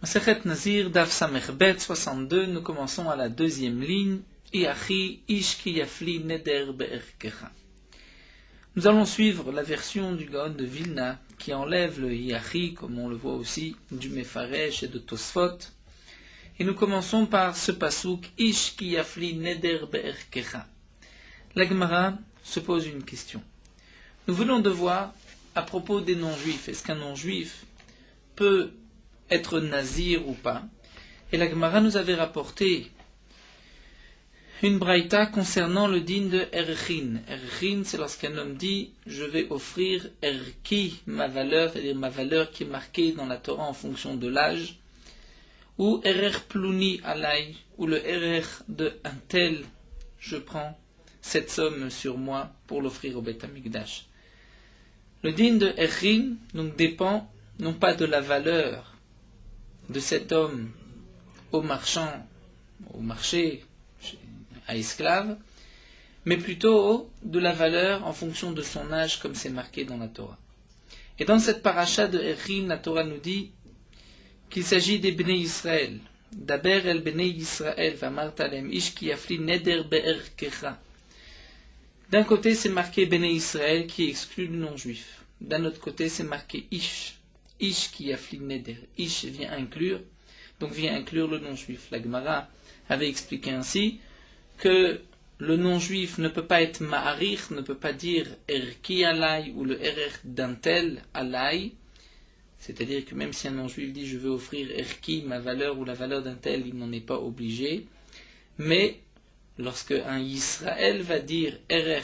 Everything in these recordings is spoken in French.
Masechet Nazir, Daf Samech Bet 62, nous commençons à la deuxième ligne. Iachi ish ki yafli neder be'erkecha. Nous allons suivre la version du Gaon de Vilna qui enlève le Iachi, comme on le voit aussi, du Mefaresh et de Tosfot. Et nous commençons par ce pasouk ish ki yafli neder be'erkecha. La Gemara se pose une question. Nous venons de voir à propos des non-juifs. Est-ce qu'un non-juif peut être nazir ou pas? Et la Gemara nous avait rapporté une braïta concernant le din de erchin. Erchin, c'est lorsqu'un homme dit « je vais offrir erki, ma valeur », c'est-à-dire ma valeur qui est marquée dans la Torah en fonction de l'âge, ou erer pluni alay, ou le erer de un tel, je prends cette somme sur moi pour l'offrir au Beth Amikdash. Le din de erchin donc dépend non pas de la valeur de cet homme au marché, à esclave, mais plutôt de la valeur en fonction de son âge, comme c'est marqué dans la Torah. Et dans cette paracha de Erchin, la Torah nous dit qu'il s'agit des Bnei Israël. Daber el Bnei Israël, v'amart alem ish ki yafli neder be'erkecha. D'un côté, c'est marqué Bnei Israël qui exclut le non-juif. D'un autre côté, c'est marqué ish. Ish qui yafli neder. Ish vient inclure le non-juif. La Gemara avait expliqué ainsi que le non-juif ne peut pas être ma'arich, ne peut pas dire erki alay ou le erer d'un tel alay. C'est-à-dire que même si un non-juif dit je veux offrir erki, ma valeur ou la valeur d'un tel, il n'en est pas obligé. Mais lorsque un Yisraël va dire erer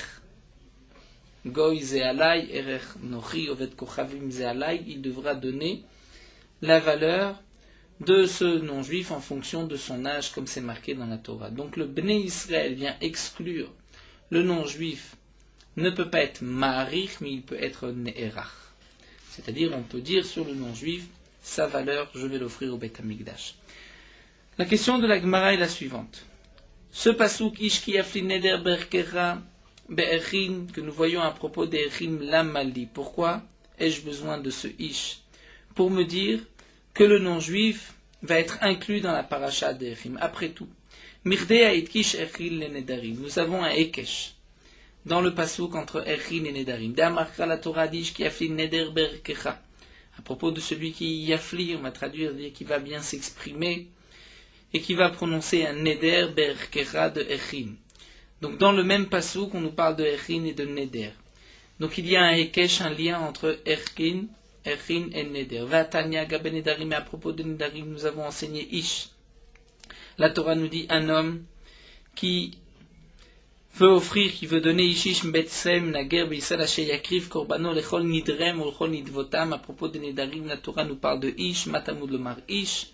goy ze alay, erer nochi oved kochavim ze alay, il devra donner la valeur de ce non-juif en fonction de son âge, comme c'est marqué dans la Torah. Donc le Bnei Israël vient exclure le non-juif, ne peut pas être ma'arich, mais il peut être ne'erach. C'est-à-dire, on peut dire sur le non-juif, sa valeur, je vais l'offrir au Beth Amikdash. La question de la Gemara est la suivante. Ce pasouk, ish ki yafli neder be'erkecha be'erchin, que nous voyons à propos d'erchim lamali. Pourquoi ai-je besoin de ce ish? Pour me dire que le non-juif va être inclus dans la paracha d'Erchim. Après tout, Mirdea itkish erchil le nedarim. Nous avons un ekesh dans le pasouk entre Erchim et Nedarim. D'Amarcha la Torah dish ki yafli neder berkecha. À propos de celui qui yafli, on va traduire, dire qui va bien s'exprimer et qui va prononcer un neder berkecha de Erchim. Donc dans le même pasouk, on nous parle de Erchim et de neder. Donc il y a un ekesh, un lien entre Erchim et Neder. Vatanya gabe Nedarim, et à propos de Nedarim, nous avons enseigné Ish. La Torah nous dit un homme qui veut offrir, qui veut donner Ishish mbetsem nager b'Yisraël asher yakriv korbano lechol nidrem ou lechol nidvotam. À propos de Nedarim, la Torah nous parle de Ish, matamud lomar Ish.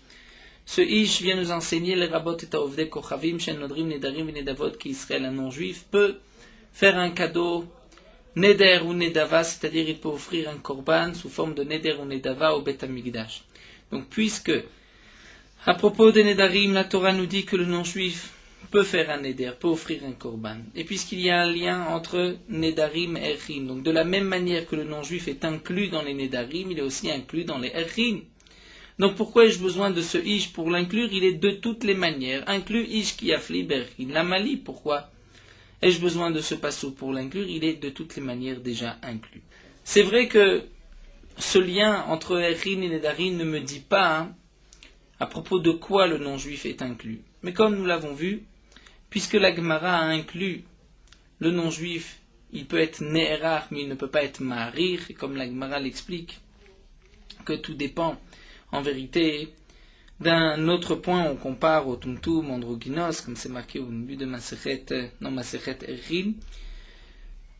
Ce Ish vient nous enseigner les rabot et taovde kochavim shen nodrim Nedarim et Nedavot qui Israël, un non-juif, peut faire un cadeau Neder ou Nedava, c'est-à-dire il peut offrir un korban sous forme de Neder ou Nedava au Beth Amikdash. Donc puisque, à propos des Nedarim, la Torah nous dit que le non-juif peut faire un Neder, peut offrir un korban. Et puisqu'il y a un lien entre Nedarim et Erchim, donc de la même manière que le non-juif est inclus dans les Nedarim, il est aussi inclus dans les Erchim. Donc pourquoi ai-je besoin de ce Ish pour l'inclure? Il est de toutes les manières inclus Ish qui afli berchim. La Mali, pourquoi ai-je besoin de ce pasouk pour l'inclure? Il est de toutes les manières déjà inclus. C'est vrai que ce lien entre Erchin et Nedarim ne me dit pas à propos de quoi le non-juif est inclus. Mais comme nous l'avons vu, puisque la Gemara a inclus le non-juif, il peut être Ne'erach, mais il ne peut pas être Ma'arir, et comme la Gemara l'explique, que tout dépend en vérité d'un autre point, on compare au Tumtum, androgynos, comme c'est marqué au début de Masechet Erchim.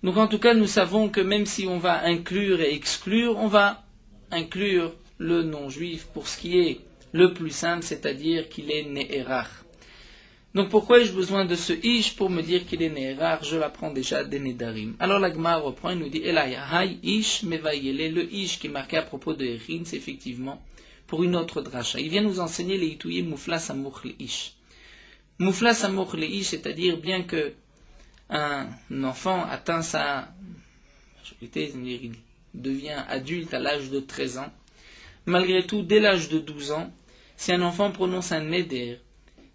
Donc en tout cas, nous savons que même si on va inclure et exclure, on va inclure le non-juif pour ce qui est le plus simple, c'est-à-dire qu'il est Ne'erach. Donc pourquoi ai-je besoin de ce Ish pour me dire qu'il est Ne'erach? Je l'apprends déjà des Nedarim. Alors la Gemara reprend et nous dit Elaya Hay Ish Mevayele. Le Ish qui est marqué à propos de Erchim, c'est effectivement pour une autre dracha. Il vient nous enseigner les Ituye Mouflas Amour le Ish. Mouflas Amour le Ish, c'est-à-dire bien que un enfant atteint sa majorité, c'est-à-dire il devient adulte à l'âge de 13 ans, malgré tout, dès l'âge de 12 ans, Si un enfant prononce un neder,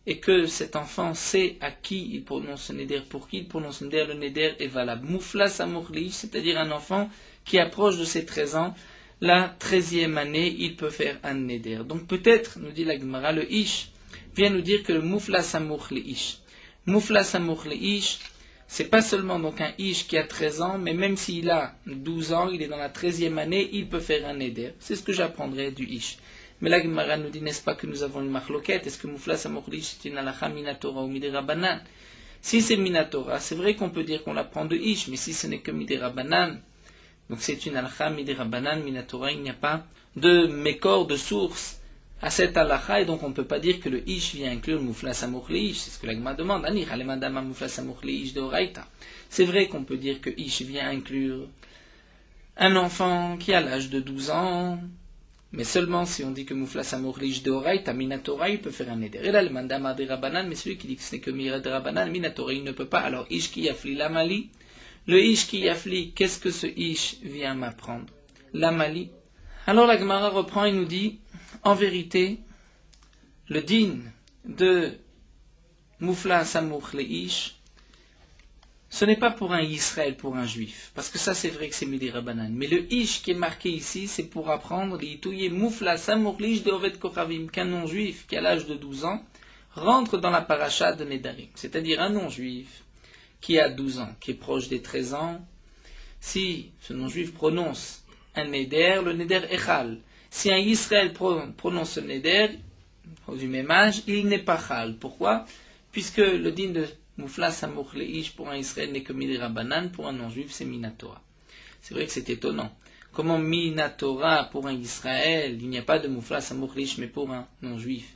et que cet enfant sait à qui il prononce le neder, pour qui il prononce le neder est valable. Moufla samourli, c'est-à-dire un enfant qui approche de ses 13 ans, la 13e année, il peut faire un neder. Donc peut-être, nous dit la Gemara, le ish vient nous dire que le moufla samourli ish. Moufla samourli ish, c'est pas seulement donc un ish qui a 13 ans, mais même s'il a 12 ans, il est dans la 13e année, il peut faire un neder. C'est ce que j'apprendrai du ish. Mais la Gemara nous dit, n'est-ce pas, que nous avons une marloquette? Est-ce que Moufla Samourli c'est une halakha minatora ou midirabanan? Si c'est minatora, c'est vrai qu'on peut dire qu'on l'apprend de ish, mais si ce n'est que midirabanan, donc c'est une halakha midirabanan, minatora, il n'y a pas de mécor, de source à cette halakha, et donc on ne peut pas dire que le ish vient inclure Moufla Samourli ish. C'est ce que la Gemara demande. Ani halemadama Moufla Samourli ish de oraita. C'est vrai qu'on peut dire que ish vient inclure un enfant qui a l'âge de 12 ans, mais seulement si on dit que Moufla Samourli de Oraïta, Minatora, il peut faire un éder. Et là, le mandama de Rabbanan, mais celui qui dit que ce n'est que Mira de Rabbanan, Minatora, il ne peut pas. Alors, Ish ki yafli l'amali. Le Ish ki yafli, qu'est-ce que ce Ish vient m'apprendre? L'amali. Alors, la Gemara reprend et nous dit, en vérité, le din de Moufla Samourli Ish, ce n'est pas pour un Israël, pour un juif, parce que ça c'est vrai que c'est Midi Rabbanan. Mais le ish qui est marqué ici, c'est pour apprendre l'itouye moufla samourlish de Oved Kochavim, qu'un non-juif qui a l'âge de 12 ans rentre dans la paracha de Nedarim. C'est-à-dire un non-juif qui a 12 ans, qui est proche des 13 ans, si ce non-juif prononce un Neder, le Neder Echal. Si un Israël prononce le Neder, du même âge, il n'est pas Chal. Pourquoi? Puisque le din de Moufla Samourli ish pour un Israël n'est que Midirabanan, pour un non-juif c'est Minatora. C'est vrai que c'est étonnant. Comment Minatora pour un Israël, il n'y a pas de Moufla Samourli ish, mais pour un non-juif,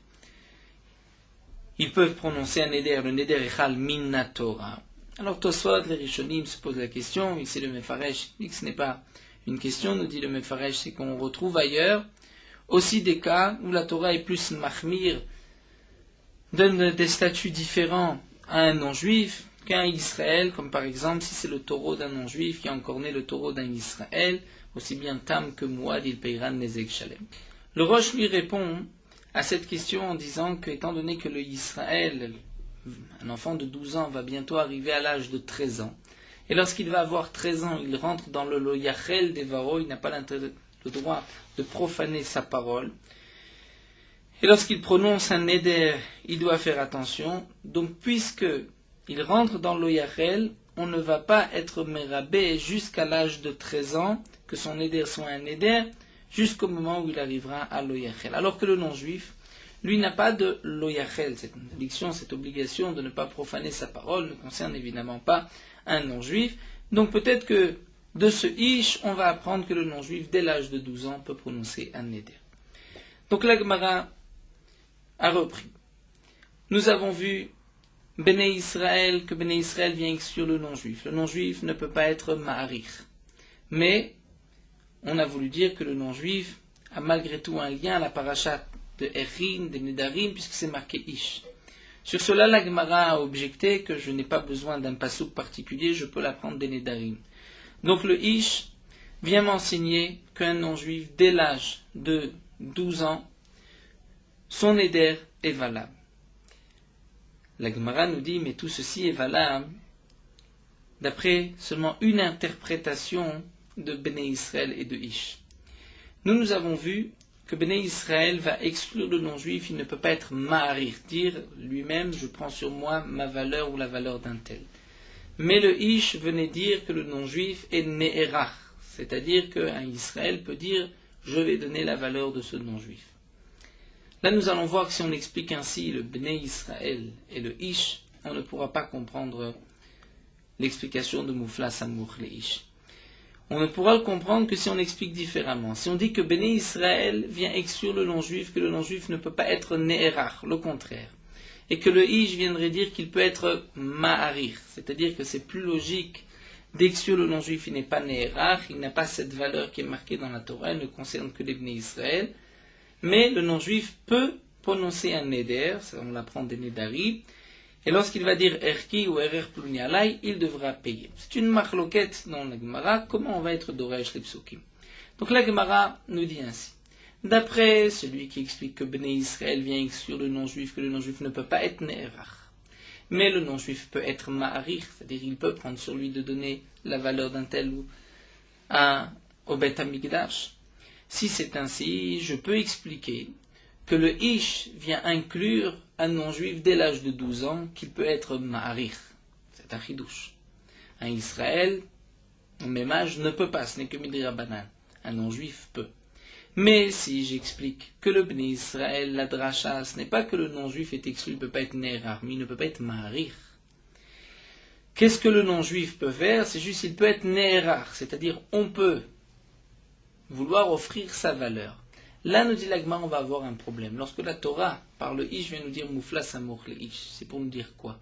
ils peuvent prononcer un Neder, le Neder Echal Minatora. Alors Tosfot, les Rishonim se posent la question, ici le Mefaresh dit que ce n'est pas une question, nous dit le Mefaresh, c'est qu'on retrouve ailleurs aussi des cas où la Torah est plus mahmir, donne des statuts différents à un non-juif qu'à un Israël, comme par exemple si c'est le taureau d'un non-juif qui a encore né le taureau d'un Israël, aussi bien Tam que Mouad, il payera Nezek Shalem. Le Roche lui répond à cette question en disant que, étant donné que le Israël, un enfant de 12 ans, va bientôt arriver à l'âge de 13 ans, et lorsqu'il va avoir 13 ans, il rentre dans le Loyachel Devaro, il n'a pas le droit de profaner sa parole, et lorsqu'il prononce un neder, il doit faire attention. Donc, puisque il rentre dans l'Oyachel, on ne va pas être mérabé jusqu'à l'âge de 13 ans, que son neder soit un neder, jusqu'au moment où il arrivera à l'Oyachel. Alors que le non-juif, lui, n'a pas de l'Oyachel. Cette interdiction, cette obligation de ne pas profaner sa parole ne concerne évidemment pas un non-juif. Donc, peut-être que de ce ish, on va apprendre que le non-juif, dès l'âge de 12 ans, peut prononcer un neder. Donc, la Gemara a repris. Nous avons vu Béné Israël, que Béné Israël vient exclure le non-juif. Le non-juif ne peut pas être ma'arich. Mais on a voulu dire que le non-juif a malgré tout un lien à la paracha de Echin, de Nedarim, puisque c'est marqué Ish. Sur cela, la Gemara a objecté que je n'ai pas besoin d'un pasouk particulier, je peux l'apprendre des Nedarim. Donc le Ish vient m'enseigner qu'un non-juif, dès l'âge de 12 ans, son éder est valable. La Gemara nous dit, mais tout ceci est valable d'après seulement une interprétation de Béné Israël et de Ish. Nous avons vu que Béné Israël va exclure le non-juif, il ne peut pas être ma'arir, dire lui-même, je prends sur moi ma valeur ou la valeur d'un tel. Mais le Ish venait dire que le non-juif est ne'erach, c'est-à-dire qu'un Israël peut dire, je vais donner la valeur de ce non-juif. Là, nous allons voir que si on explique ainsi le Bnei Israël et le Ish, on ne pourra pas comprendre l'explication de Moufla Samour le Ish. On ne pourra le comprendre que si on explique différemment. Si on dit que Bnei Israël vient exclure le non-juif, que le non-juif ne peut pas être Ne'erach, le contraire. Et que le Ish viendrait dire qu'il peut être Ma'arir, c'est-à-dire que c'est plus logique d'exclure le non-juif, il n'est pas Ne'erach, il n'a pas cette valeur qui est marquée dans la Torah, il ne concerne que les Bnei Israël. Mais le non-juif peut prononcer un neder, on l'apprend des nedarim, et lorsqu'il va dire erki ou erer pluni alay, il devra payer. C'est une marloquette dans la Gemara, comment on va être doresh les psukim. Donc la Gemara nous dit ainsi, D'après celui qui explique que Bnei Israël vient exclure le non-juif, que le non-juif ne peut pas être Ne'erach. Mais le non-juif peut être Ma'arich, c'est-à-dire il peut prendre sur lui de donner la valeur d'un tel ou au Beth Amikdash. Si c'est ainsi, je peux expliquer que le Ish vient inclure un non-juif dès l'âge de 12 ans qui peut être Ma'arich. C'est un chidouche. Un Israël, au même âge, ne peut pas, ce n'est que Midri Rabbanan. Un non-juif peut. Mais si j'explique que le Bnei Israël, la dracha, ce n'est pas que le non-juif est exclu, il ne peut pas être Ne'erach, mais il ne peut pas être Ma'arich. Qu'est-ce que le non-juif peut faire? C'est juste qu'il peut être Ne'erach, c'est-à-dire on peut vouloir offrir sa valeur. Là, nous dit l'Agma, on va avoir un problème. Lorsque la Torah, par le Ish, vient nous dire Moufla Samour le Ish, c'est pour nous dire quoi?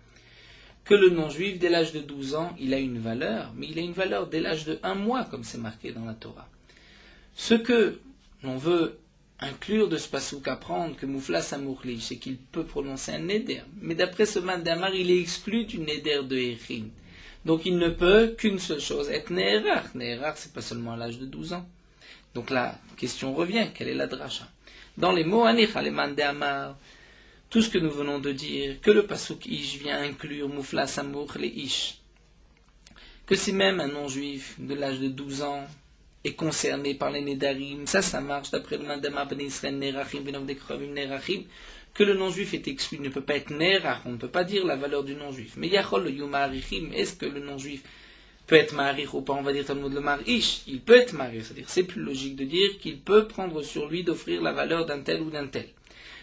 Que le non-juif, dès l'âge de 12 ans, il a une valeur, mais il a une valeur dès l'âge de 1 mois, comme c'est marqué dans la Torah. Ce que l'on veut inclure de ce pasouk, apprendre que Moufla Samour le Ish, c'est qu'il peut prononcer un neder. Mais d'après ce Mandamar, il est exclu du neder de Echin. Donc il ne peut qu'une seule chose, être Ne'erach. Ne'erach, c'est pas seulement à l'âge de 12 ans. Donc la question revient, quelle est la dracha? Dans les mots Anicha, les Mandamar, tout ce que nous venons de dire, que le pasouk Ish vient inclure Moufla Samour le Ish, que si même un non-juif de l'âge de 12 ans est concerné par les Nedarim, ça marche d'après le Mandamar Ben Israël Nerachim Ben Ovdekrovim Nerachim, que le non-juif est exclu, il ne peut pas être Nerach, on ne peut pas dire la valeur du non-juif. Mais Yachol le Yumarichim, est-ce que le non-juif peut être Ma'arich ou pas? On va dire Talmud le Marish, il peut être Ma'arich, c'est-à-dire c'est plus logique de dire qu'il peut prendre sur lui d'offrir la valeur d'un tel ou d'un tel.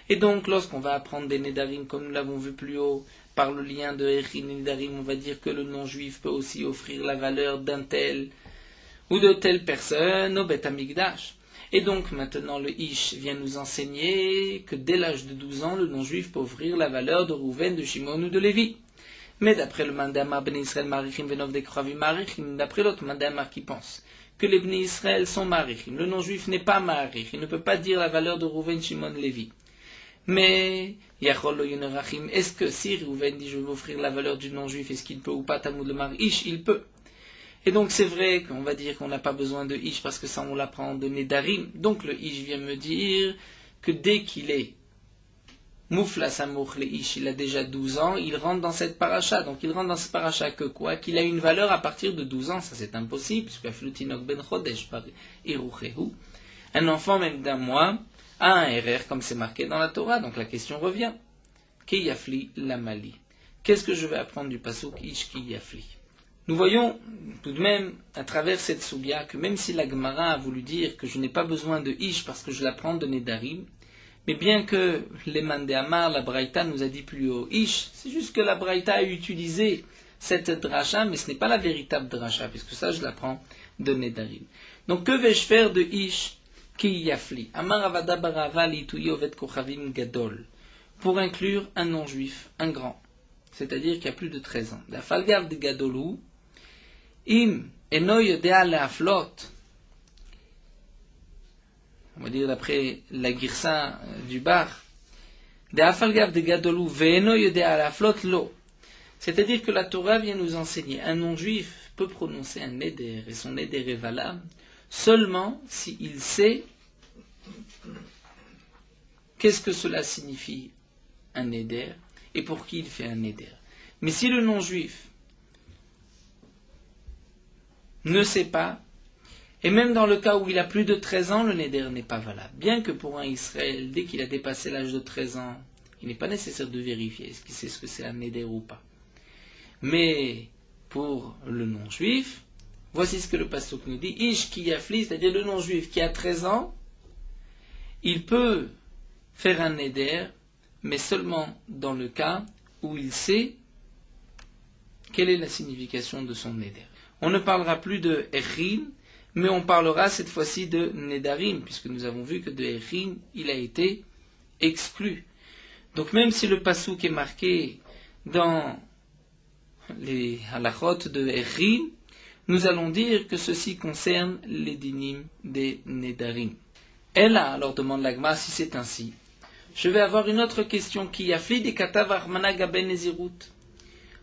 Et donc lorsqu'on va apprendre des Nedarim, comme nous l'avons vu plus haut, par le lien de Echin et Nedarim, on va dire que le non-juif peut aussi offrir la valeur d'un tel ou de telle personne au Beth Amikdash. Et donc maintenant le Ish vient nous enseigner que dès l'âge de 12 ans, le non-juif peut offrir la valeur de Rouven, de Shimon ou de Lévi. Mais d'après le Mandamar Ben Israël Marichim Venov Dekravim Marichim, d'après l'autre Mandamar qui pense que les Bnei Israël sont Marichim, le non-juif n'est pas Marich, il ne peut pas dire la valeur de Rouven, Shimon, Lévi. Mais Yachol lo Yonarachim, est-ce que si Rouven dit je vais offrir la valeur du non-juif, est-ce qu'il peut ou pas? Talmud le Marish, il peut. Et donc c'est vrai qu'on va dire qu'on n'a pas besoin de Ish parce que ça on l'apprend de Nedarim. Donc le Ish vient me dire que dès qu'il est Moufla Samour le Ish, il a déjà 12 ans, il rentre dans cette paracha. Donc il rentre dans cette paracha que quoi? Qu'il a une valeur à partir de 12 ans. Ça c'est impossible, puisque Flutinok Ben Chodesh par Iruchehu. Un enfant même d'un mois a un RR comme c'est marqué dans la Torah. Donc la question revient. Ki Yafli Lamali. Qu'est-ce que je vais apprendre du pasuk Ish Ki Yafli? Nous voyons tout de même, à travers cette soubia, que même si la Gemara a voulu dire que je n'ai pas besoin de Ish parce que je l'apprends de Nedarim, mais bien que les Mandéamar, la Braïta nous a dit plus haut Ish, c'est juste que la Braïta a utilisé cette dracha, mais ce n'est pas la véritable dracha, puisque ça je l'apprends de Nedarim. Donc que vais-je faire de Ish Ki Yafli? Amar Avada Barava Lituyi Ovet Kochavim Gadol, pour inclure un non-juif, un grand, c'est-à-dire qui a plus de 13 ans. La Falgav de Gadolou, Im eno yodea leaflot, on va dire d'après la girsa du bar, de afalgav de gadolou ve'eno yodea leaflot lo, c'est-à-dire que la Torah vient nous enseigner un non-juif peut prononcer un neder et son neder est valable seulement s'il sait qu'est-ce que cela signifie un neder et pour qui il fait un neder. Mais si le non-juif ne sait pas, et même dans le cas où il a plus de 13 ans, le neder n'est pas valable. Bien que pour un Israël, dès qu'il a dépassé l'âge de 13 ans, il n'est pas nécessaire de vérifier est-ce qu'il sait ce que c'est un neder ou pas. Mais pour le non-juif, voici ce que le pasuk nous dit, Ish ki yafli, c'est-à-dire le non-juif qui a 13 ans, il peut faire un neder, mais seulement dans le cas où il sait quelle est la signification de son neder. On ne parlera plus de Echin, mais on parlera cette fois-ci de Nedarim, puisque nous avons vu que de Echin, il a été exclu. Donc même si le pasouk est marqué dans les halachot de Echin, nous allons dire que ceci concerne les dinim des Nedarim. Et là, alors demande l'Agma, si c'est ainsi, je vais avoir une autre question qui a fait des katav armana gaben nezirut.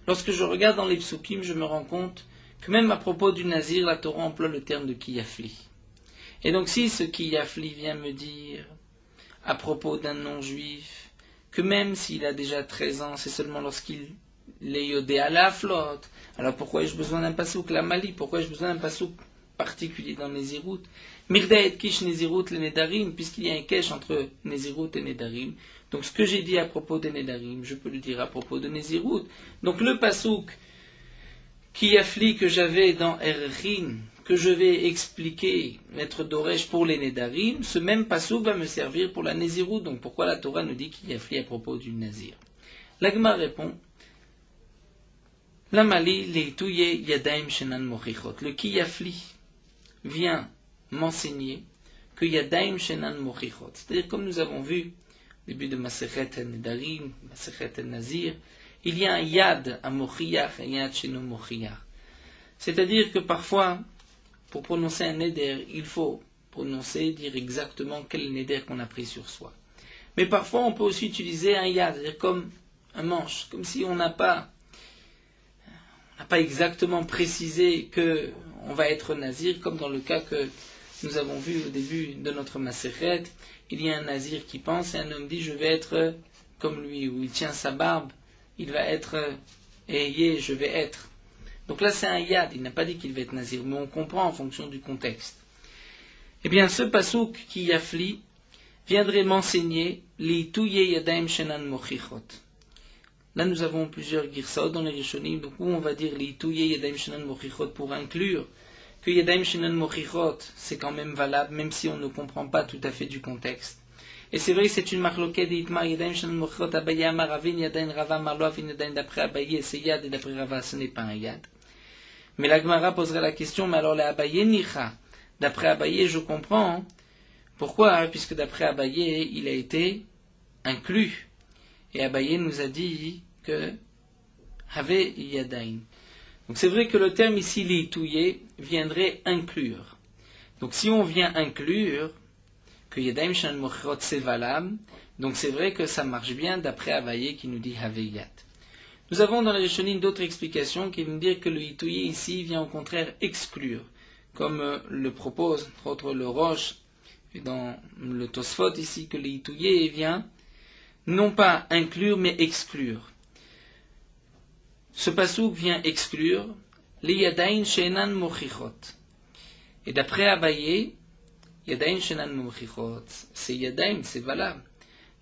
Lorsque je regarde dans les psukim, je me rends compte que même à propos du nazir, la Torah emploie le terme de kiyafli. Et donc si ce Kiyafli vient me dire, à propos d'un non-juif, que même s'il a déjà 13 ans, c'est seulement lorsqu'il est yodé à la flotte, alors pourquoi ai-je besoin d'un pasouk la Mali? Pourquoi ai-je besoin d'un pasouk particulier dans Nézirut? Mirda et Kish Nézirut le Nedarim, puisqu'il y a un kesh entre Nézirut et Nedarim. Donc ce que j'ai dit à propos des Nedarim, je peux le dire à propos de Nézirut. Donc le pasouk Kiyafli que j'avais dans Erchin, que je vais expliquer, mettre d'Oresh pour les Nedarim, ce même pasouk va me servir pour la Nézirut. Donc pourquoi la Torah nous dit Kiyafli à propos du Nazir? L'Agma répond, Lamali leitouye yadaim shenan mochichot. Le Kiyafli vient m'enseigner que yadaim shenan mochichot. C'est-à-dire, comme nous avons vu, au début de Masechet Nedarim, Masechet Nazir, il y a un yad à mochiach, un yad sheno mochiach. C'est-à-dire que parfois, pour prononcer un neder, il faut prononcer, dire exactement quel neder qu'on a pris sur soi. Mais parfois, on peut aussi utiliser un yad, c'est-à-dire comme un manche, comme si on n'a pas exactement précisé que on va être nazir, comme dans le cas que nous avons vu au début de notre Masechet. Il y a un nazir qui pense et un homme dit je vais être comme lui, ou il tient sa barbe, il va être ayé, je vais être. Donc là c'est un yad, il n'a pas dit qu'il va être nazir, mais on comprend en fonction du contexte. Eh bien ce pasouk qui yafli viendrait m'enseigner li touye yadaim shenan mochichot. Là, nous avons plusieurs girsot dans les Rishonim, donc où on va dire les touye yadaim shenan mochichot pour inclure que yadaim shenan mochichot, c'est quand même valable, même si on ne comprend pas tout à fait du contexte. Et c'est vrai que c'est une marloquette d'Itmar yadaim shenan mochichot, Abaye amar avin yadaim rava marlo avin yadaim d'après Abaye, c'est yad, et d'après Rava, ce n'est pas un yad. Mais la Gemara poserait la question, mais alors la Abaye nicha, d'après Abaye, je comprends. Pourquoi? Puisque d'après Abaye, il a été inclus. Et Abaye nous a dit que Have Yadain. Donc c'est vrai que le terme ici, l'itouye, viendrait inclure. Donc si on vient inclure que Yadaim Shan Mochirot c'est valable, donc c'est vrai que ça marche bien d'après Abaye qui nous dit Have Yad. Nous avons dans la Rishonim d'autres explications qui vont dire que le itouye ici vient au contraire exclure, comme le propose entre autres le Roche et dans le Tosfot ici que le itouye vient non pas inclure, mais exclure. Ce pasouk vient exclure les yadain shenan mochichot. Et d'après Abaye, yadain shenan mochichot, c'est yadain, c'est valable.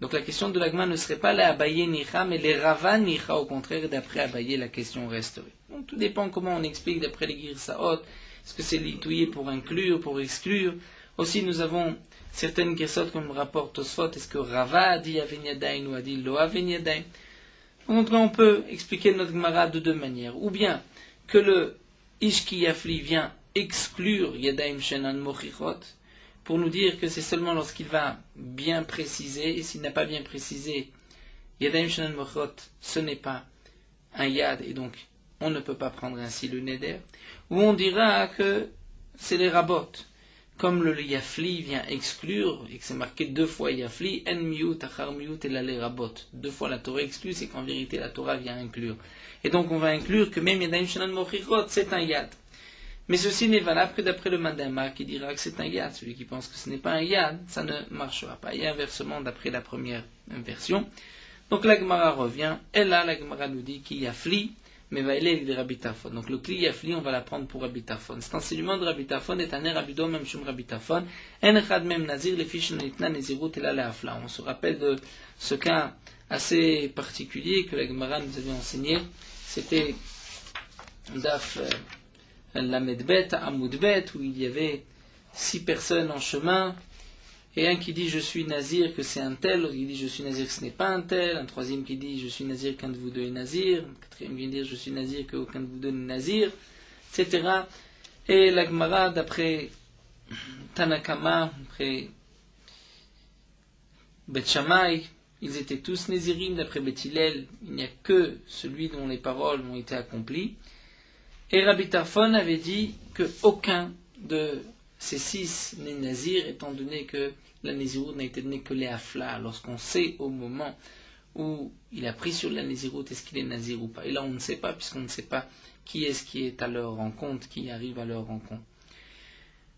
Donc la question de l'agma ne serait pas la Abaye nicha, mais les rava nicha, au contraire, d'après Abaye, la question resterait. Donc tout dépend comment on explique d'après les girsaot. Est-ce que c'est l'itouye pour inclure, pour exclure? Aussi, nous avons certaines girsot comme le rapport Tosfot, est-ce que Rava a dit Aven Yadain ou a dit Lo Aven Yadain? Donc on peut expliquer notre Gemara de deux manières. Ou bien que le Ishki Yafli vient exclure Yadaim Shenan Mochichot pour nous dire que c'est seulement lorsqu'il va bien préciser, et s'il n'a pas bien précisé, Yadaim Shenan Mochichot, ce n'est pas un Yad, et donc on ne peut pas prendre ainsi le Neder. Ou on dira que c'est les Rabot. Comme le Yafli vient exclure, et que c'est marqué deux fois Yafli, En miut, achar miut, et la rabot. Deux fois la Torah exclut, c'est qu'en vérité la Torah vient inclure. Et donc on va inclure que même Yadaim Shenan Mochichot, c'est un Yad. Mais ceci n'est valable que d'après le Mandama qui dira que c'est un Yad. Celui qui pense que ce n'est pas un Yad, ça ne marchera pas. Et inversement d'après la première version. Donc la Gemara revient, et là la Gemara nous dit qu'il Yafli, mais va aller avec des Rabbi Tarfon. Donc le Kli Yafli, on va l'apprendre pour Rabbi Tarfon. Cet enseignement de Rabbi Tarfon est un Rabbido, même Shum Rabbi Tarfon. En echad même Nazir, les fiches n'itna nezirut et la leafla. On se rappelle de ce cas assez particulier que la Gemara nous avait enseigné. C'était Daf Lamedbet, Amoudbet, où il y avait 6 personnes en chemin. Et un qui dit je suis nazir que c'est un tel, l'autre qui dit je suis nazir que ce n'est pas un tel, un troisième qui dit je suis nazir qu'un de vous deux est nazir, un quatrième qui dit je suis nazir qu'aucun de vous deux n'est nazir, etc. Et la Gemara, d'après Tanakama, d'après Bet Shammai, ils étaient tous nazirim, d'après Bet Hillel, il n'y a que celui dont les paroles ont été accomplies. Et Rabbi Tarfon avait dit qu'aucun de ces 6 n'est nazir, étant donné que la naziroute n'a été donnée que les afla, lorsqu'on sait au moment où il a pris sur la naziroute, est-ce qu'il est nazir ou pas. Et là on ne sait pas, puisqu'on ne sait pas qui est-ce qui est à leur rencontre, qui arrive à leur rencontre.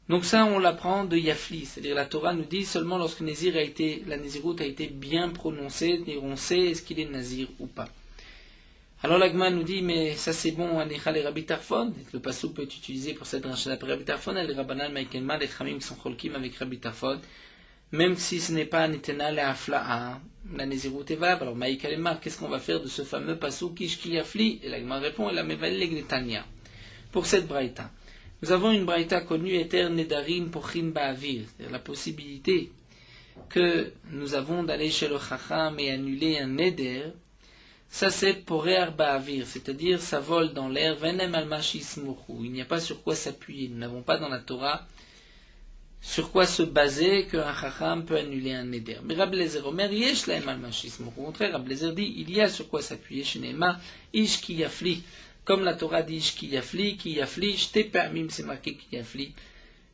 Donc ça, on l'apprend de Yafli, c'est-à-dire la Torah nous dit seulement lorsque la Néziroute a été bien prononcée, on sait est-ce qu'il est Nazir ou pas. Alors l'Agma nous dit, mais ça c'est bon, Anichal et Rabbi Tarfon, le passouk peut être utilisé pour cette rachat d'après Rabbi Tarfon, les Rabbanan, Maïkenma, les Chamim qui sont cholkim avec Rabbi Tarfon, même si ce n'est pas Nitena le Afla'a, la Néziroute est valable. Alors Maïkalema, qu'est-ce qu'on va faire de ce fameux passouk Ishki Yafli? Et l'Agma répond, et la Mevalé l'Egletania. Pour cette braïta. Nous avons une braïta connue, Eter Nedarim Pochin Ba'avir, c'est-à-dire la possibilité que nous avons d'aller chez le Chacham et annuler un Neder. Ça c'est Porer Ba'avir, c'est-à-dire ça vole dans l'air, Venem al-Mashismuchu. Il n'y a pas sur quoi s'appuyer. Nous n'avons pas dans la Torah sur quoi se baser qu'un Chacham peut annuler un Neder. Mais Rabbi Lezer Omer, Yesh lahem al-Mashismuchu. Au contraire, Rabbi Lezer dit, il y a sur quoi s'appuyer chez Neema, Ish ki yafli. Comme la Torah dit ki yafli, shte pa'amim, c'est marqué ki yafli.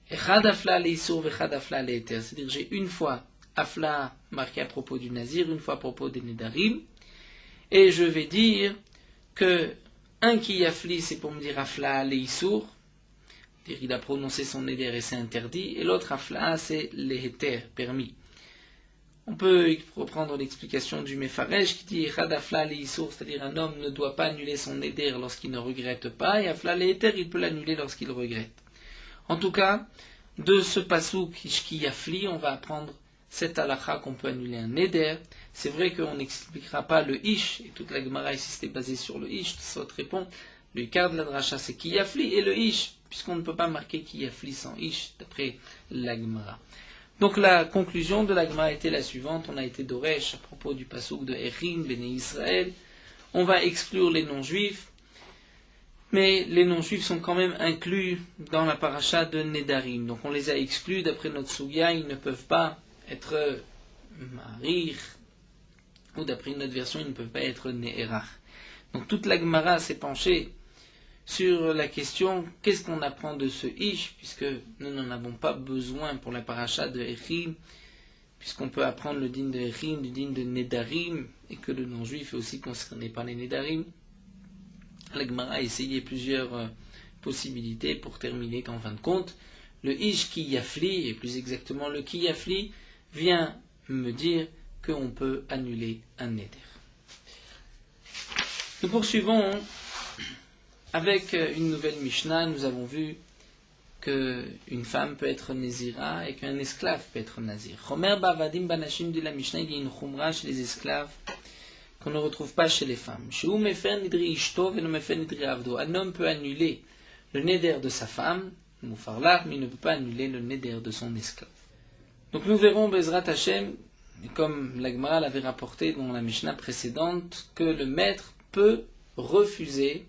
Echad afla le'isur, vechad afla le'eter. C'est-à-dire, j'ai une fois afla marqué à propos du Nazir, une fois à propos des Nedarim. Et je vais dire que un ki yafli, c'est pour me dire afla le'isur. C'est-à-dire, il a prononcé son Neder et c'est interdit. Et l'autre afla, c'est le'eter, permis. On peut reprendre l'explication du Mefaresh qui dit Echad afla le'isur, c'est-à-dire un homme ne doit pas annuler son Neder lorsqu'il ne regrette pas, et afla le'eter, il peut l'annuler lorsqu'il regrette. En tout cas, de ce passouk Ishki Yafli, on va apprendre cette halakha qu'on peut annuler un Neder. C'est vrai qu'on n'expliquera pas le Ish, et toute la Gemara ici c'était basé sur le Ish, ça répond, le Ikar de la Dracha c'est Ki Yafli, et le Ish, puisqu'on ne peut pas marquer Ki Yafli sans Ish, d'après la Gemara. Donc la conclusion de la Gemara était la suivante, on a été d'Oresh à propos du passouk de Echin, Béné Israël, on va exclure les non-juifs, mais les non-juifs sont quand même inclus dans la paracha de Nedarim. Donc on les a exclus d'après notre Sugya, ils ne peuvent pas être Marir, ou d'après notre version, ils ne peuvent pas être Ne'erach. Donc toute la Gemara s'est penchée sur la question, qu'est-ce qu'on apprend de ce Ish, puisque nous n'en avons pas besoin pour la paracha de Echim, puisqu'on peut apprendre le din de Echim, du din de Nedarim, et que le non-juif est aussi concerné par les Nedarim. La Gemara a essayé plusieurs possibilités pour terminer qu'en fin de compte, le Ish Ki Yafli, et plus exactement le Ki Yafli, vient me dire qu'on peut annuler un Neder. Nous poursuivons avec une nouvelle Mishnah. Nous avons vu qu'une femme peut être Nézira et qu'un esclave peut être Nazir. Chomer Bavadim Banashim de la Mishnah, il y a une Chumra chez les esclaves qu'on ne retrouve pas chez les femmes. Un homme peut annuler le Neder de sa femme, mais il ne peut pas annuler le Neder de son esclave. Donc nous verrons Bezrat Hashem, comme la Gemara l'avait rapporté dans la Mishnah précédente, que le maître peut refuser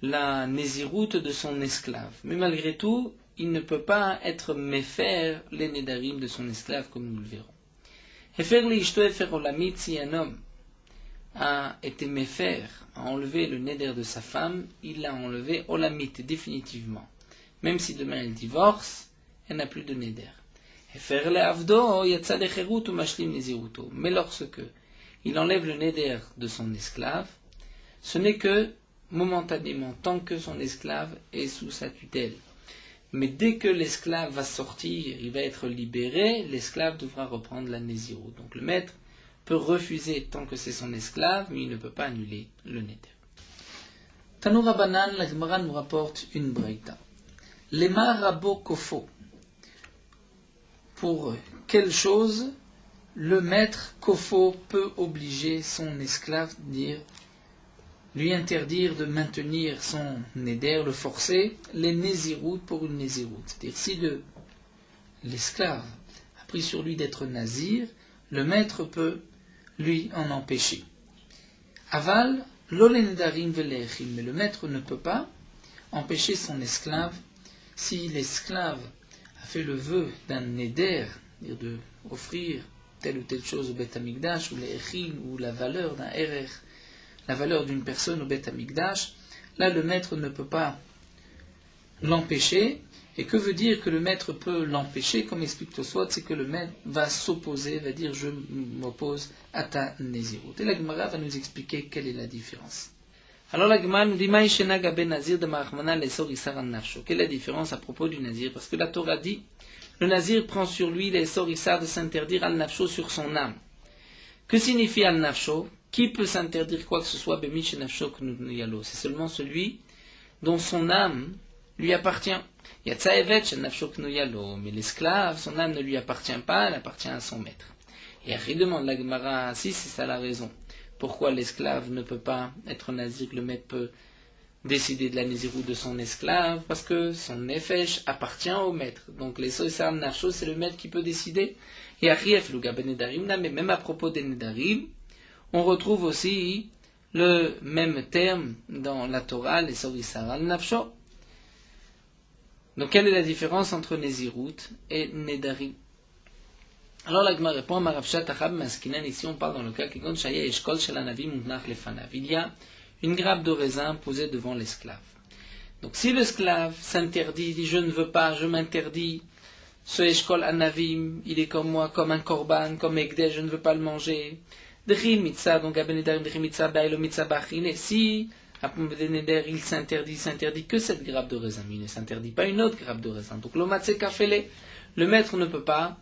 la Néziroute de son esclave. Mais malgré tout, il ne peut pas être méfaire les Nedarim de son esclave, comme nous le verrons. Si un homme a été méfaire, a enlevé le Neder de sa femme, il l'a enlevé olamit définitivement. Même si demain elle divorce, elle n'a plus de Neder. Mais lorsque il enlève le Neder de son esclave, ce n'est que momentanément, tant que son esclave est sous sa tutelle. Mais dès que l'esclave va sortir, il va être libéré, l'esclave devra reprendre la Nézirut. Donc le maître peut refuser tant que c'est son esclave, mais il ne peut pas annuler le Neder. Tanoura Banan, la Gemara nous rapporte une braïta. Lema rabo kofo. Pour quelle chose le maître kofo peut obliger son esclave, lui interdire de maintenir son Neder, le forcer, les Nézirut pour une Nézirut. C'est-à-dire si l'esclave a pris sur lui d'être Nazir, le maître peut lui en empêcher. Aval, l'olendarim velechim, mais le maître ne peut pas empêcher son esclave si l'esclave a fait le vœu d'un Neder, c'est-à-dire de offrir telle ou telle chose au Beth Amikdash, ou l'Echim, ou la valeur d'un Erech, la valeur d'une personne au Beth Amikdash, là le maître ne peut pas l'empêcher. Et que veut dire que le maître peut l'empêcher? Comme explique Tosfot, c'est que le maître va s'opposer, va dire je m'oppose à ta Nézirut. Et la Gemara va nous expliquer quelle est la différence. Alors la Gemara nous dit Maïshena gabe nazir de Marachmana lesor isar an nafsho. Quelle est la différence à propos du nazir? Parce que la Torah dit le nazir prend sur lui lesor isar de s'interdire al nafsho sur son âme. Que signifie al nafsho? Qui peut s'interdire quoi que ce soit bemish nafsho knuyalo? C'est seulement celui dont son âme lui appartient. Yatsa evet nafsho knuyalo. Mais l'esclave, son âme ne lui appartient pas, elle appartient à son maître. Et Ari demande la Gemara si c'est ça la raison. Pourquoi l'esclave ne peut pas être nazir, le maître peut décider de la nazirut de son esclave? Parce que son nefesh appartient au maître. Donc les soïsar nafsho, c'est le maître qui peut décider. Et Arief luga ben nedarim, mais même à propos des nedarim, on retrouve aussi le même terme dans la Torah, les soïsar nafsho. Donc quelle est la différence entre nazirut et nedarim? Alors la Gemara répond, ici on parle dans le cas il y a une grappe de raisin posée devant l'esclave. Donc si l'esclave s'interdit, dit je ne veux pas, je m'interdis, ce eshkol anavim, il est comme moi, comme un korban, comme ekdeh, je ne veux pas le manger. Donc si il s'interdit que cette grappe de raisin, mais il ne s'interdit pas une autre grappe de raisin. Donc le maître ne peut pas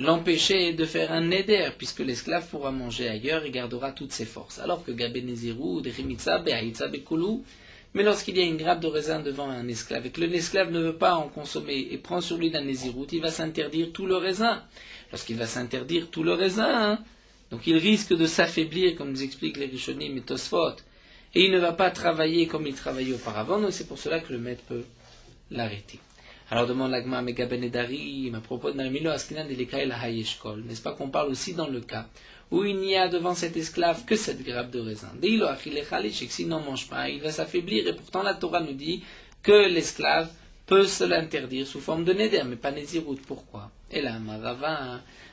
l'empêcher de faire un neder, puisque l'esclave pourra manger ailleurs et gardera toutes ses forces. Alors que Gabe Neziru, Dechimitza, Behaïtza, Bekulu, mais lorsqu'il y a une grappe de raisin devant un esclave et que l'esclave ne veut pas en consommer et prend sur lui d'un Nezirut, il va s'interdire tout le raisin. Lorsqu'il va s'interdire tout le raisin, donc il risque de s'affaiblir, comme nous expliquent les Rishonim et Tosfot, et il ne va pas travailler comme il travaillait auparavant, donc c'est pour cela que le maître peut l'arrêter. Alors demande l'agma Megaben Edarim à propos de Narimilo Askinan de l'Eka el Hayeshkol. N'est-ce pas qu'on parle aussi dans le cas où il n'y a devant cet esclave que cette grappe de raisin? Deilo Achile Chalish, et que s'il n'en mange pas, il va s'affaiblir. Et pourtant la Torah nous dit que l'esclave peut se l'interdire sous forme de Neder, mais pas Nezirut. Pourquoi? Et là,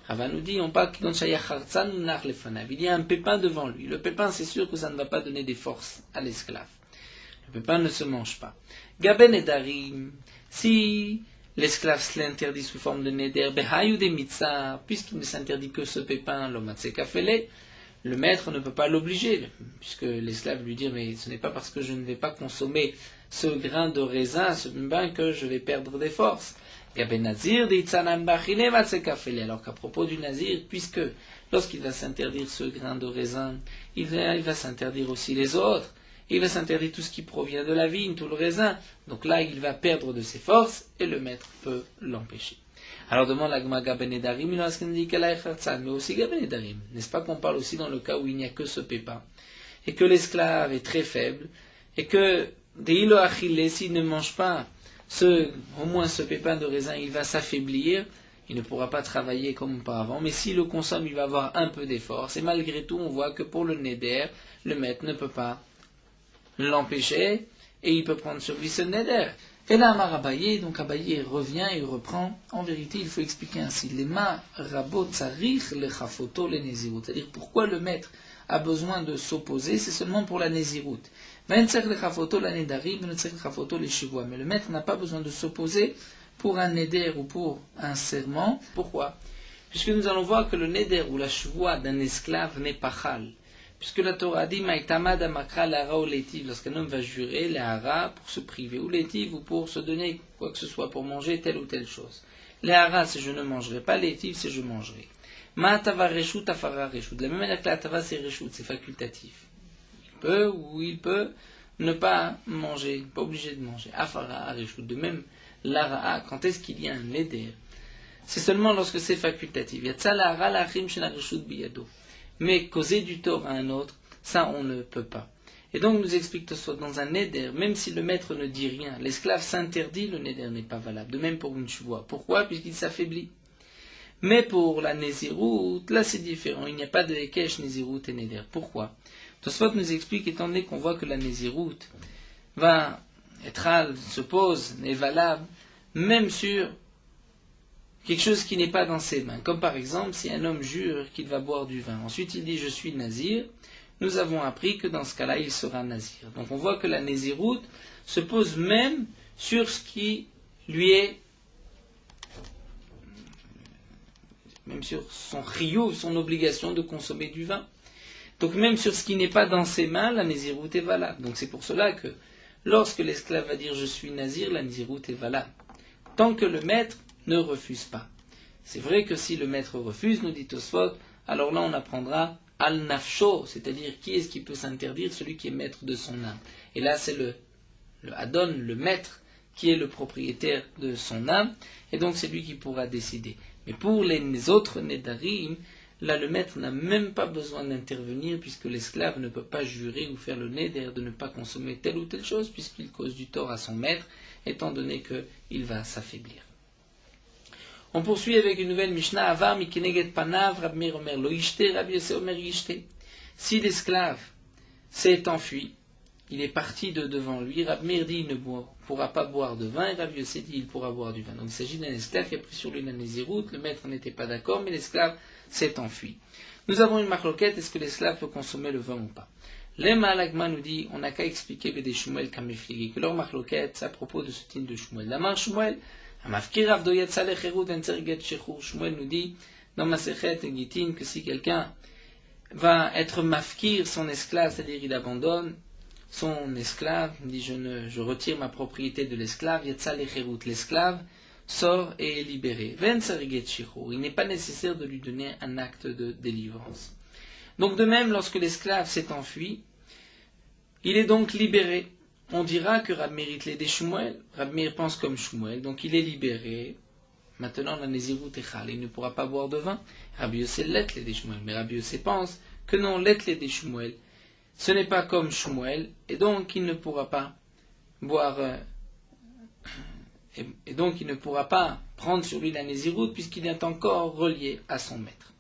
Rava nous dit, on parle qu'il y a un pépin devant lui. Le pépin, c'est sûr que ça ne va pas donner des forces à l'esclave. Le pépin ne se mange pas. Gaben Edarim, si l'esclave se l'interdit sous forme de neder, behayou de mitzah, puisqu'il ne s'interdit que ce pépin, l'omatsekafele, le maître ne peut pas l'obliger, puisque l'esclave lui dit, mais ce n'est pas parce que je ne vais pas consommer ce grain de raisin, ce pain, que je vais perdre des forces. Gaben nazir de itzanam bachine matsekafele, alors qu'à propos du nazir, puisque lorsqu'il va s'interdire ce grain de raisin, il va s'interdire aussi les autres. Il va s'interdire tout ce qui provient de la vigne, tout le raisin. Donc là, il va perdre de ses forces et le maître peut l'empêcher. Alors demande la Gmaga Ben Edarim, mais aussi Gaben Edarim. N'est-ce pas qu'on parle aussi dans le cas où il n'y a que ce pépin et que l'esclave est très faible et que Deilo Achille, s'il ne mange pas au moins ce pépin de raisin, il va s'affaiblir. Il ne pourra pas travailler comme auparavant, mais s'il le consomme, il va avoir un peu d'effort. Et malgré tout, on voit que pour le Neder, le maître ne peut pas l'empêcher, et il peut prendre sur lui ce neder. Et là, Abaye, donc Abaye revient et reprend. En vérité, il faut expliquer ainsi. Les ma rabot tsarich le chafoto le nezirut. C'est-à-dire, pourquoi le maître a besoin de s'opposer, c'est seulement pour la nezirut. Mais le maître n'a pas besoin de s'opposer pour un neder ou pour un serment. Pourquoi? Puisque nous allons voir que le neder ou la shvoua d'un esclave n'est pas chal. Puisque la Torah a dit Maïtamad amakra lara ou l'étiv, lorsqu'un homme va jurer les hara pour se priver, ou l'étiv, ou pour se donner quoi que ce soit, pour manger telle ou telle chose. Les hara, c'est je ne mangerai pas, l'étiv, c'est je mangerai. Ma'atava reshut afara reshut. De la même manière que l'atava, c'est reshut, c'est facultatif. Il peut ou il peut ne pas manger, pas obligé de manger. Afara reshut. De même, l'ara, quand est-ce qu'il y a un neder? C'est seulement lorsque c'est facultatif. Yatsa l'ara l'achim shena reshut biyado. Mais causer du tort à un autre, ça on ne peut pas. Et donc nous explique Tosfot dans un neder, même si le maître ne dit rien, l'esclave s'interdit, le neder n'est pas valable. De même pour une shvoua. Pourquoi? Puisqu'il s'affaiblit. Mais pour la nezirut, là c'est différent. Il n'y a pas de hekesh, nezirut et neder. Pourquoi? Tosfot nous explique, étant donné qu'on voit que la nezirut va être, se pose, est valable, même sur quelque chose qui n'est pas dans ses mains. Comme par exemple, si un homme jure qu'il va boire du vin, ensuite il dit « je suis nazir », nous avons appris que dans ce cas-là, il sera nazir. Donc on voit que la nazirut se pose même sur ce qui lui est, même sur son chiyuv, son obligation de consommer du vin. Donc même sur ce qui n'est pas dans ses mains, la Nézirut est valable. Donc c'est pour cela que lorsque l'esclave va dire je suis Nazir, la Nézirut est valable. Tant que le maître ne refuse pas. C'est vrai que si le maître refuse, nous dit Tosfot, alors là on apprendra al-nafsho, c'est-à-dire qui est-ce qui peut s'interdire, celui qui est maître de son âme. Et là c'est le Adon, le maître, qui est le propriétaire de son âme, et donc c'est lui qui pourra décider. Mais pour les autres Nedarim, là le maître n'a même pas besoin d'intervenir, puisque l'esclave ne peut pas jurer ou faire le Neder de ne pas consommer telle ou telle chose, puisqu'il cause du tort à son maître, étant donné qu'il va s'affaiblir. On poursuit avec une nouvelle Mishnah. Avar mikeneged panav, Rab Meir omer lo yishte, Rab Yosef omer yishte. Si l'esclave s'est enfui, il est parti de devant lui, Rab Meir dit il ne pourra pas boire de vin, et Rab Yosef dit il pourra boire du vin. Donc il s'agit d'un esclave qui a pris sur lui la Nézirut, le maître n'était pas d'accord, mais l'esclave s'est enfui. Nous avons une marloquette, est-ce que l'esclave peut consommer le vin ou pas? Lema Alagma nous dit, on n'a qu'à expliquer Bédé Shmuel Kamefligi, que leur marloquette, c'est à propos de ce type de Shmuel. La marche Shmuel, Shmuel nous dit dans Masechet et Gitin que si quelqu'un va être mafkir son esclave, c'est-à-dire il abandonne son esclave, il dit je retire ma propriété de l'esclave, l'esclave sort et est libéré. Il n'est pas nécessaire de lui donner un acte de délivrance. Donc de même, lorsque l'esclave s'est enfui, il est donc libéré. On dira que Rab Meir des Shmuel, Rab Meir pense comme Shmuel, donc il est libéré. Maintenant, la Nézirut est chal, il ne pourra pas boire de vin. Rabbi Yossé l'et des Shmuel, mais Rabbi Yossé pense que non, l'et des Shmuel, ce n'est pas comme Shmuel, et donc il ne pourra pas boire, et donc il ne pourra pas prendre sur lui la Nézirut, puisqu'il est encore relié à son maître.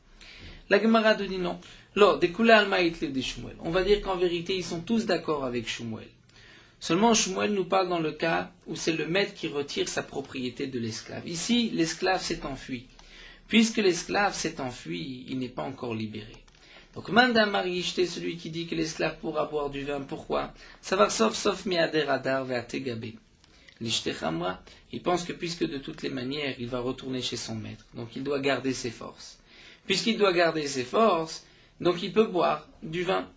La Gemara dit non. On va dire qu'en vérité, ils sont tous d'accord avec Shmuel. Seulement, Shmuel nous parle dans le cas où c'est le maître qui retire sa propriété de l'esclave. Ici, l'esclave s'est enfui. Puisque l'esclave s'est enfui, il n'est pas encore libéré. Donc, Manda Mariishte, celui qui dit que l'esclave pourra boire du vin, pourquoi? Savar sauf miader adar ve'ategabe. L'ishtechamra, il pense que puisque de toutes les manières, il va retourner chez son maître, donc il doit garder ses forces. Puisqu'il doit garder ses forces, donc il peut boire du vin.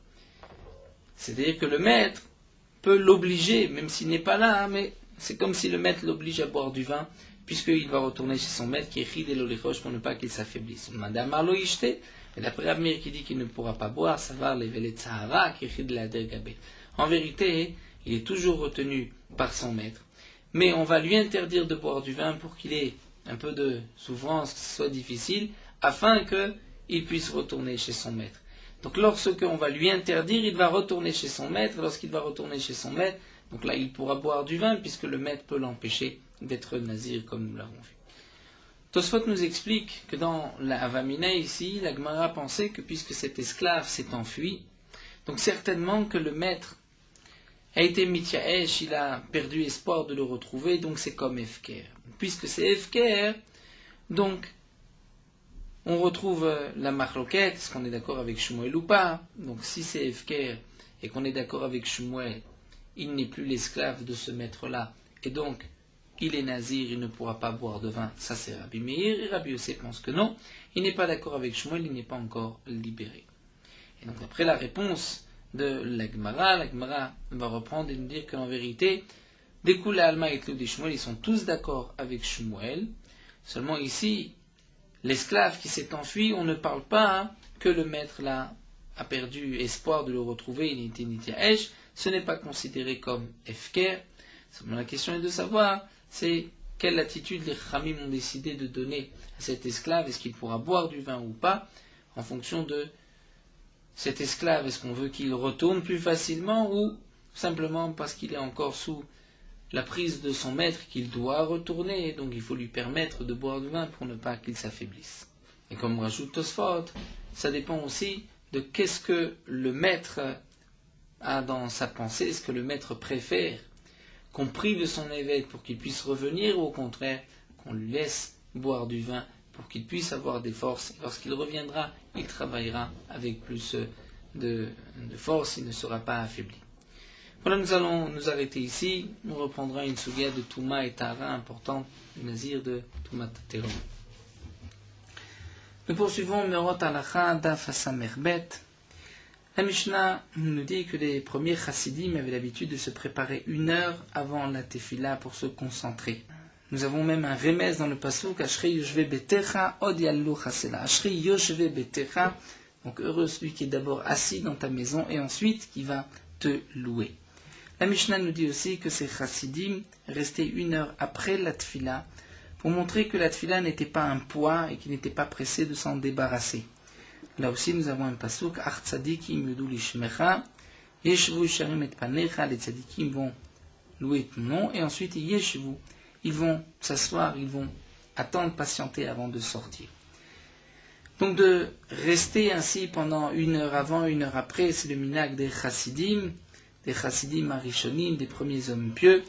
C'est-à-dire que le maître peut l'obliger, même s'il n'est pas là, mais c'est comme si le maître l'oblige à boire du vin, puisqu'il va retourner chez son maître, qui est Chid et l'Olichosh, pour ne pas qu'il s'affaiblisse. Madame Arlo Ishte, et d'après Rabmir qui dit qu'il ne pourra pas boire, ça va l'éveler de Sahara, qui est Chid la Dergabé. En vérité, il est toujours retenu par son maître, mais on va lui interdire de boire du vin pour qu'il ait un peu de souffrance, que ce soit difficile, afin qu'il puisse retourner chez son maître. Donc lorsque on va lui interdire, il va retourner chez son maître. Lorsqu'il va retourner chez son maître, donc là il pourra boire du vin, puisque le maître peut l'empêcher d'être nazir, comme nous l'avons vu. Tosfot nous explique que dans la Avamina ici, la Gemara pensait que puisque cet esclave s'est enfui, donc certainement que le maître a été mityaesh, il a perdu espoir de le retrouver, donc c'est comme Efker. Puisque c'est Efker, donc on retrouve la marloquette, est-ce qu'on est d'accord avec Shmuel ou pas? Donc si c'est Efker et qu'on est d'accord avec Shmuel, il n'est plus l'esclave de ce maître-là, et donc il est nazir, il ne pourra pas boire de vin, ça c'est Rabbi Meir, et Rabbi Yossé pense que non, il n'est pas d'accord avec Shmuel, il n'est pas encore libéré. Et donc après la réponse de la Gemara va reprendre et nous dire qu'en vérité, Dekula Alma et Tlou Shmuel, ils sont tous d'accord avec Shmuel, seulement ici, l'esclave qui s'est enfui, on ne parle pas que le maître là a perdu espoir de le retrouver, il était nitiaesh, ce n'est pas considéré comme efker. Seulement la question est de savoir, c'est quelle attitude les Khamim ont décidé de donner à cet esclave, est-ce qu'il pourra boire du vin ou pas, en fonction de cet esclave, est-ce qu'on veut qu'il retourne plus facilement ou simplement parce qu'il est encore sous la prise de son maître qu'il doit retourner, et donc il faut lui permettre de boire du vin pour ne pas qu'il s'affaiblisse. Et comme rajoute Tosfot, ça dépend aussi de qu'est-ce que le maître a dans sa pensée, est-ce que le maître préfère qu'on prive son évêque pour qu'il puisse revenir, ou au contraire qu'on lui laisse boire du vin pour qu'il puisse avoir des forces, et lorsqu'il reviendra, il travaillera avec plus de force, il ne sera pas affaibli. Voilà, nous allons nous arrêter ici. On reprendra une souga de Touma et Tara importante, le nazir de Touma Tateron. Nous poursuivons Merot Alacha Daf Samerbet. La Mishnah nous dit que les premiers chassidim avaient l'habitude de se préparer 1 heure avant la tefila pour se concentrer. Nous avons même un remez dans le pasuk Ashrei yoshve betecha od yallu chasela. Ashrei yoshve betecha, donc heureux celui qui est d'abord assis dans ta maison et ensuite qui va te louer. La Mishnah nous dit aussi que ces chassidim restaient 1 heure après la tefila pour montrer que la tefila n'était pas un poids et qu'ils n'étaient pas pressés de s'en débarrasser. Là aussi, nous avons un pasuk, Ach tzadikim yudu lishmecha, yeshvu sharim et panecha, les tzadikim vont louer ton nom, et ensuite yeshvu, ils vont s'asseoir, ils vont attendre, patienter avant de sortir. Donc de rester ainsi pendant 1 heure avant, 1 heure après, c'est le minhag des chassidim arishonim, des premiers hommes pieux,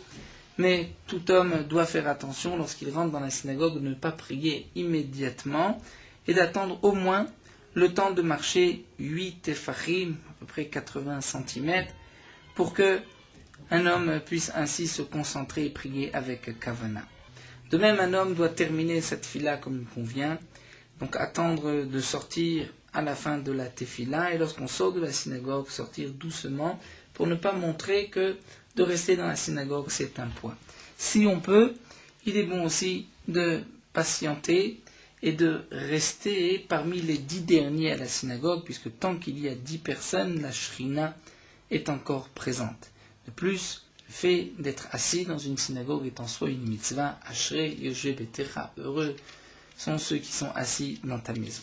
mais tout homme doit faire attention lorsqu'il rentre dans la synagogue de ne pas prier immédiatement et d'attendre au moins le temps de marcher 8 tefachim, à peu près 80 cm, pour que un homme puisse ainsi se concentrer et prier avec kavana. De même, un homme doit terminer cette fila comme il convient, donc attendre de sortir à la fin de la tefila, et lorsqu'on sort de la synagogue, sortir doucement, pour ne pas montrer que de rester dans la synagogue, c'est un poids. Si on peut, il est bon aussi de patienter et de rester parmi les 10 derniers à la synagogue, puisque tant qu'il y a 10 personnes, la shrina est encore présente. De plus, le fait d'être assis dans une synagogue est en soi une mitzvah. Ashrei yoshve betecha, heureux sont ceux qui sont assis dans ta maison.